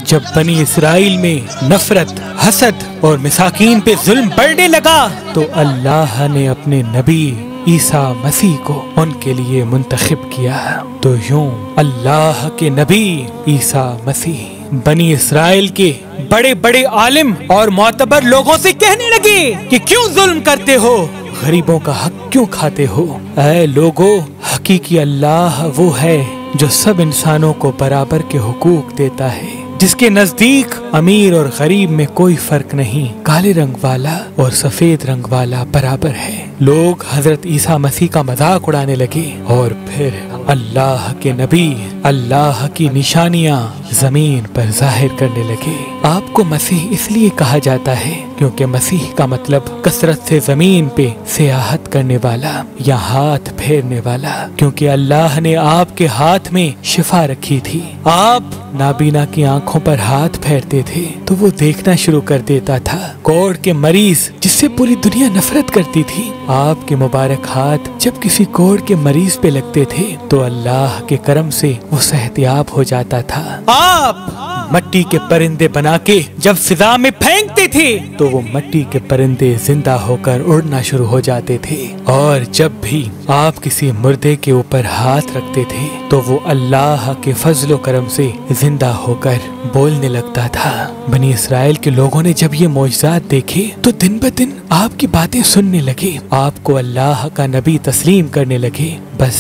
जब बनी इसराइल में नफरत, हसद और मिसाकीन पे जुल्म बढ़ने लगा तो अल्लाह ने अपने नबी ईसा मसीह को उनके लिए मुंतखब किया। तो यूं अल्लाह के नबी ईसा मसीह बनी इसराइल के बड़े बड़े आलिम और मोतबर लोगों से कहने लगे कि क्यों जुल्म करते हो, गरीबों का हक क्यों खाते हो। ऐ लोगो, हकीकी अल्लाह वो है जो सब इंसानों को बराबर के हुकूक देता है, जिसके नजदीक अमीर और गरीब में कोई फर्क नहीं, काले रंग वाला और सफेद रंग वाला बराबर है। लोग हजरत ईसा मसीह का मजाक उड़ाने लगे और फिर अल्लाह के नबी अल्लाह की निशानियां जमीन पर जाहिर करने लगे। आपको मसीह इसलिए कहा जाता है क्योंकि मसीह का मतलब कसरत से जमीन पे सियाहत करने वाला या हाथ फेरने वाला, क्योंकि अल्लाह ने आपके हाथ में शिफा रखी थी। आप नाबीना की आंखों पर हाथ फेरते थे तो वो देखना शुरू कर देता था। कोढ़ के मरीज जिससे पूरी दुनिया नफरत करती थी, आपके मुबारक हाथ जब किसी कोढ़ के मरीज पे लगते थे तो अल्लाह के करम से वो सेहतयाब हो जाता था। आप मट्टी के परिंदे बना के जब फिजा में फेंकते थे तो वो मट्टी के परिंदे जिंदा होकर उड़ना शुरू हो जाते थे, और जब भी आप किसी मुर्दे के ऊपर हाथ रखते थे तो वो अल्लाह के फजलो करम से जिंदा होकर बोलने लगता था। बनी इसराइल के लोगों ने जब ये मौजज़ात देखे तो दिन ब दिन आपकी बातें सुनने लगे, आपको अल्लाह का नबी तस्लीम करने लगे। बस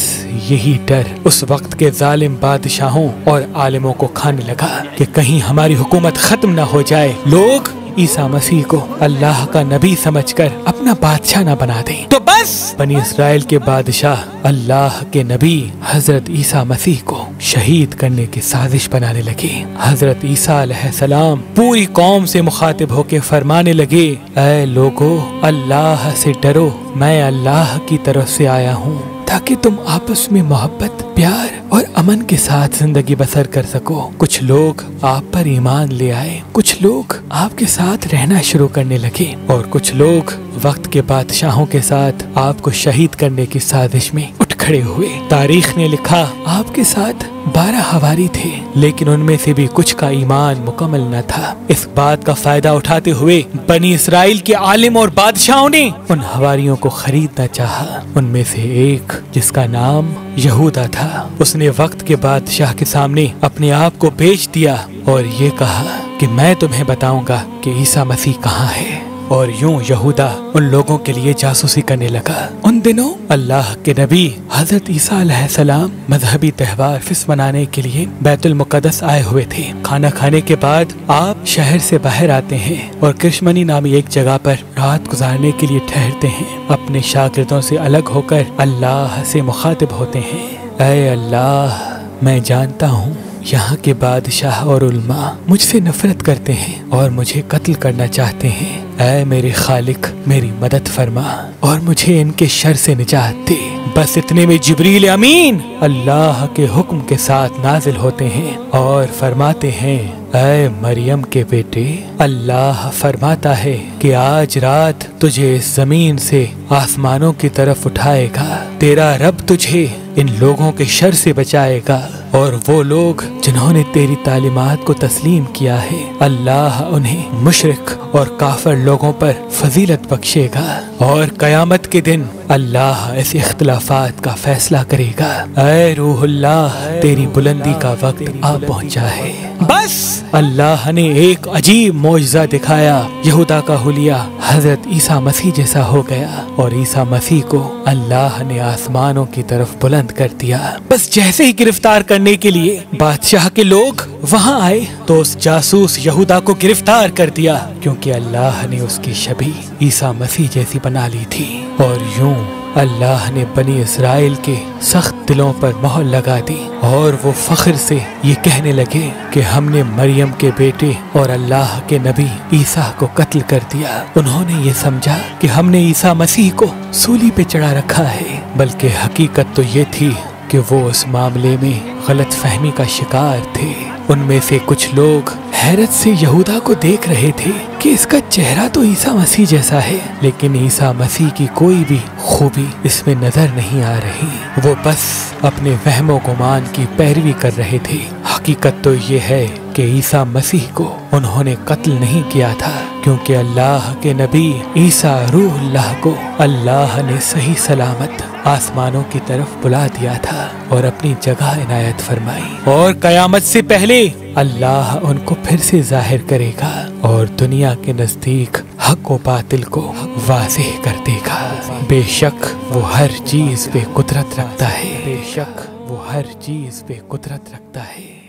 यही डर उस वक्त के जालिम बादशाहों और आलिमों को खाने लगा कि कहीं हमारी हुकूमत खत्म न हो जाए, लोग ईसा मसीह को अल्लाह का नबी समझकर अपना बादशाह न बना दें। तो बस बनी इसराइल के बादशाह अल्लाह के नबी हजरत ईसा मसीह को शहीद करने की साजिश बनाने लगे। हजरत ईसा अलैहिस्सलाम पूरी कौम से मुखातिब होके फरमाने लगे, ऐ लोगो, अल्लाह से डरो, मैं अल्लाह की तरफ से आया हूँ ताकि तुम आपस में मोहब्बत, प्यार और अमन के साथ जिंदगी बसर कर सको। कुछ लोग आप पर ईमान ले आए, कुछ लोग आपके साथ रहना शुरू करने लगे और कुछ लोग वक्त के बादशाहों के साथ आपको शहीद करने की साजिश में उठ खड़े हुए। तारीख ने लिखा आपके साथ 12 हवारी थे, लेकिन उनमें से भी कुछ का ईमान मुकम्मल न था। इस बात का फायदा उठाते हुए बनी इसराइल के आलिम और बादशाहों ने उन हवारियों को खरीदना चाहा। उनमें से एक जिसका नाम यहूदा था, उसने वक्त के बादशाह के सामने अपने आप को बेच दिया और ये कहा कि मैं तुम्हें बताऊंगा कि ईसा मसीह कहाँ है। और यूं यहूदा उन लोगों के लिए जासूसी करने लगा। उन दिनों अल्लाह के नबी हजरत ईसा अलैहिस्सलाम मजहबी त्योहार फिस मनाने के लिए बैतुल मुक़द्दस आए हुए थे। खाना खाने के बाद आप शहर से बाहर आते हैं और कृष्मनी नामी एक जगह पर रात गुजारने के लिए ठहरते हैं। अपने शागिर्दों से अलग होकर अल्लाह से मुखातिब होते हैं, ऐ अल्लाह, मैं जानता हूँ यहाँ के बादशाह और उल्मा मुझसे नफरत करते हैं और मुझे कत्ल करना चाहते हैं। ऐ मेरे खालिक, मेरी मदद फरमा और मुझे इनके शर से निजात दे। बस इतने में जिब्रील अमीन अल्लाह के हुक्म के साथ नाजिल होते हैं और फरमाते हैं, ऐ मरियम के बेटे, अल्लाह फरमाता है कि आज रात तुझे इस जमीन से आसमानों की तरफ उठाएगा। तेरा रब तुझे इन लोगों के शर से बचाएगा और वो लोग जिन्होंने तेरी तालीमात को तस्लीम किया है, अल्लाह उन्हें मुशरिक और काफिर लोगों पर फजीलत बख्शेगा और कयामत के दिन अल्लाह ऐसे इख्तिलाफात का फैसला करेगा। ऐ रूहुल्लाह, तेरी बुलंदी का वक्त आ पहुंचा है। बस अल्लाह ने एक अजीब मौजज़ा दिखाया। यहूदा का हुलिया हजरत ईसा मसीह जैसा हो गया और ईसा मसीह को अल्लाह ने आसमानों की तरफ बुलंद कर दिया। बस जैसे ही गिरफ्तार करने के लिए बादशाह के लोग वहाँ आए तो उस जासूस यहूदा को गिरफ्तार कर दिया, क्योंकि अल्लाह ने उसकी छवि ईसा मसीह जैसी बना ली थी। और यूं अल्लाह ने बनी इसराइल के सख्त दिलों पर मोहर लगा दी और वो फख्र से ये कहने लगे कि हमने मरियम के बेटे और अल्लाह के नबी ईसा को कत्ल कर दिया। उन्होंने ये समझा कि हमने ईसा मसीह को सूली पे चढ़ा रखा है, बल्कि हकीकत तो ये थी कि वो उस मामले में गलत फहमी का शिकार थे। उनमें से कुछ लोग हैरत से यहूदा को देख रहे थे कि इसका चेहरा तो ईसा मसीह जैसा है, लेकिन ईसा मसीह की कोई भी खूबी इसमें नजर नहीं आ रही। वो बस अपने वहमो गुमान की पैरवी कर रहे थे। हकीकत तो ये है कि ईसा मसीह को उन्होंने कत्ल नहीं किया था, क्योंकि अल्लाह के नबी ईसा रूहुल्लाह को अल्लाह ने सही सलामत आसमानों की तरफ बुला दिया था और अपनी जगह इनायत फरमाई, और कयामत से पहले अल्लाह उनको फिर से जाहिर करेगा और दुनिया के नजदीक हक व बातिल को वाज़ेह कर देगा। बेशक वो हर चीज पे कुदरत रखता है, बेशक वो हर चीज पे कुदरत रखता है।